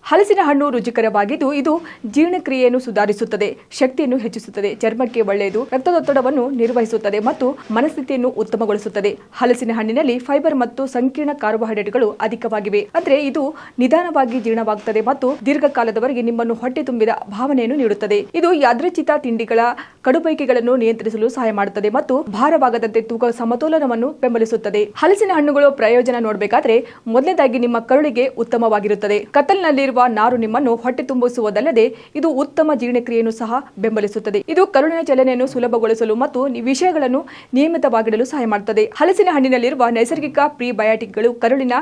ಹಲಸಿನ ಹಣ್ಣು ರುಚಿಕರವಾಗಿದ್ದು ಇದು ಜೀರ್ಣಕ್ರಿಯೆಯನ್ನು ಸುಧಾರಿಸುತ್ತದೆ, ಶಕ್ತಿಯನ್ನು ಹೆಚ್ಚಿಸುತ್ತದೆ, ಚರ್ಮಕ್ಕೆ ಒಳ್ಳೆಯದು, ರಕ್ತದೊತ್ತಡವನ್ನು ನಿರ್ವಹಿಸುತ್ತದೆ ಮತ್ತು ಮನಸ್ಥಿತಿಯನ್ನು ಉತ್ತಮಗೊಳಿಸುತ್ತದೆ. ಹಲಸಿನ ಹಣ್ಣಿನಲ್ಲಿ ಫೈಬರ್ ಮತ್ತು ಸಂಕೀರ್ಣ ಕಾರ್ಬೋಹೈಡ್ರೇಟ್ಗಳು ಅಧಿಕವಾಗಿವೆ. ಅಂದ್ರೆ ಇದು ನಿಧಾನವಾಗಿ ಜೀರ್ಣವಾಗುತ್ತದೆ ಮತ್ತು ದೀರ್ಘಕಾಲದವರೆಗೆ ನಿಮ್ಮನ್ನು ಹೊಟ್ಟೆ ತುಂಬಿದ ಭಾವನೆಯನ್ನು ನೀಡುತ್ತದೆ. ಇದು ಯಾದೃಚ್ಛಿಕ ತಿಂಡಿಗಳ ಕಡುಬಯಕೆಗಳನ್ನು ನಿಯಂತ್ರಿಸಲು ಸಹಾಯ ಮಾಡುತ್ತದೆ ಮತ್ತು ಭಾರವಾಗದಂತೆ ತೂಕ ಸಮತೋಲನವನ್ನು ಬೆಂಬಲಿಸುತ್ತದೆ. ಹಲಸಿನ ಹಣ್ಣುಗಳು ಪ್ರಯೋಜನ ನೋಡಬೇಕಾದ್ರೆ ಮೊದಲನೇದಾಗಿ ನಿಮ್ಮ ಕರುಳಿಗೆ ಉತ್ತಮವಾಗಿರುತ್ತದೆ. ಕತ್ತಲಿನಲ್ಲಿರುವ ನಾರು ನಿಮ್ಮನ್ನು ಹೊಟ್ಟೆ ತುಂಬಿಸುವುದಲ್ಲದೆ ಇದು ಉತ್ತಮ ಜೀರ್ಣಕ್ರಿಯೆಯನ್ನು ಸಹ ಬೆಂಬಲಿಸುತ್ತದೆ. ಇದು ಕರುಳಿನ ಚಲನೆಯನ್ನು ಸುಲಭಗೊಳಿಸಲು ಮತ್ತು ವಿಷಯಗಳನ್ನು ನಿಯಮಿತವಾಗಿಡಲು ಸಹಾಯ ಮಾಡುತ್ತದೆ. ಹಲಸಿನ ಹಣ್ಣಿನಲ್ಲಿರುವ ನೈಸರ್ಗಿಕ ಪ್ರಿಬಯಾಟಿಕ್ಗಳು ಕರುಳಿನ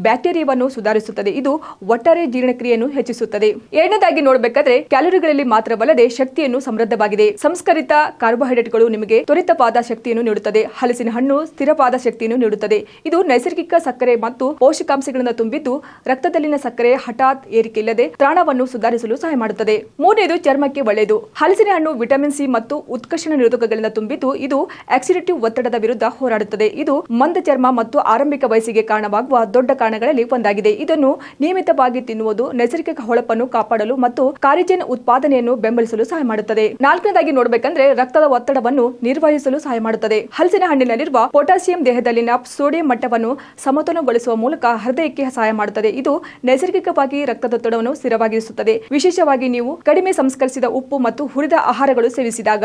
ಬ್ಯಾಕ್ಟೀರಿಯಾವನ್ನು ಸುಧಾರಿಸುತ್ತದೆ. ಇದು ಒಟ್ಟಾರೆ ಜೀರ್ಣಕ್ರಿಯೆಯನ್ನು ಹೆಚ್ಚಿಸುತ್ತದೆ. ಎರಡನೇದಾಗಿ ನೋಡಬೇಕಾದ್ರೆ ಕ್ಯಾಲೋರಿಗಳಲ್ಲಿ ಮಾತ್ರವಲ್ಲದೆ ಶಕ್ತಿಯನ್ನು ಸಮೃದ್ಧವಾಗಿದೆ. ಸಂಸ್ಕರಿತ ಕಾರ್ಬೋಹೈಡ್ರೇಟ್ಗಳು ನಿಮಗೆ ತ್ವರಿತವಾದ ಶಕ್ತಿಯನ್ನು ನೀಡುತ್ತದೆ. ಹಲಸಿನ ಹಣ್ಣು ಸ್ಥಿರವಾದ ಶಕ್ತಿಯನ್ನು ನೀಡುತ್ತದೆ. ಇದು ನೈಸರ್ಗಿಕ ಸಕ್ಕರೆ ಮತ್ತು ಪೋಷಕಾಂಶಗಳಿಂದ ತುಂಬಿದ್ದು ರಕ್ತದಲ್ಲಿನ ಸಕ್ಕರೆ ಹಠಾತ್ ಏರಿಕೆಯಿಲ್ಲದೆ ತ್ರಾಣವನ್ನು ಸುಧಾರಿಸಲು ಸಹಾಯ ಮಾಡುತ್ತದೆ. ಮೂರನೇದು ಚರ್ಮಕ್ಕೆ ಒಳ್ಳೆಯದು. ಹಲಸಿನ ಹಣ್ಣು ವಿಟಮಿನ್ ಸಿ ಮತ್ತು ಉತ್ಕರ್ಷಣ ನಿರೋಧಕಗಳಿಂದ ತುಂಬಿದ್ದು ಇದು ಆಕ್ಸಿಡೇಟಿವ್ ಒತ್ತಡದ ವಿರುದ್ಧ ಹೋರಾಡುತ್ತದೆ. ಇದು ಮಂದ ಚರ್ಮ ಮತ್ತು ಆರಂಭಿಕ ವಯಸ್ಸಿಗೆ ಕಾರಣವಾಗುವ ದೊಡ್ಡ ಕಾರಣಗಳಲ್ಲಿ ಒಂದಾಗಿದೆ. ಇದನ್ನು ನಿಯಮಿತವಾಗಿ ತಿನ್ನುವುದು ನೈಸರ್ಗಿಕ ಹೊಳಪನ್ನು ಕಾಪಾಡಲು ಮತ್ತು ಕಾರಿಜೆನ್ ಉತ್ಪಾದನೆಯನ್ನು ಬೆಂಬಲಿಸಲು ಸಹಾಯ ಮಾಡುತ್ತದೆ. ನಾಲ್ಕನೇದಾಗಿ ನೋಡಬೇಕಂದ್ರೆ ರಕ್ತದ ಒತ್ತಡವನ್ನು ನಿರ್ವಹಿಸಲು ಸಹಾಯ ಮಾಡುತ್ತದೆ. ಹಲಸಿನ ಹಣ್ಣಿನಲ್ಲಿರುವ ಪೊಟ್ಯಾಸಿಯಂ ದೇಹದಲ್ಲಿನ ಸೋಡಿಯಂ ಮಟ್ಟವನ್ನು ಸಮತೋಲನಗೊಳಿಸುವ ಮೂಲಕ ಹೃದಯಕ್ಕೆ ಸಹಾಯ ಮಾಡುತ್ತದೆ. ಇದು ನೈಸರ್ಗಿಕವಾಗಿ ರಕ್ತದೊತ್ತಡವನ್ನು ಸ್ಥಿರವಾಗಿರಿಸುತ್ತದೆ, ವಿಶೇಷವಾಗಿ ನೀವು ಕಡಿಮೆ ಸಂಸ್ಕರಿಸಿದ ಉಪ್ಪು ಮತ್ತು ಹುರಿದ ಆಹಾರಗಳು ಸೇವಿಸಿದಾಗ.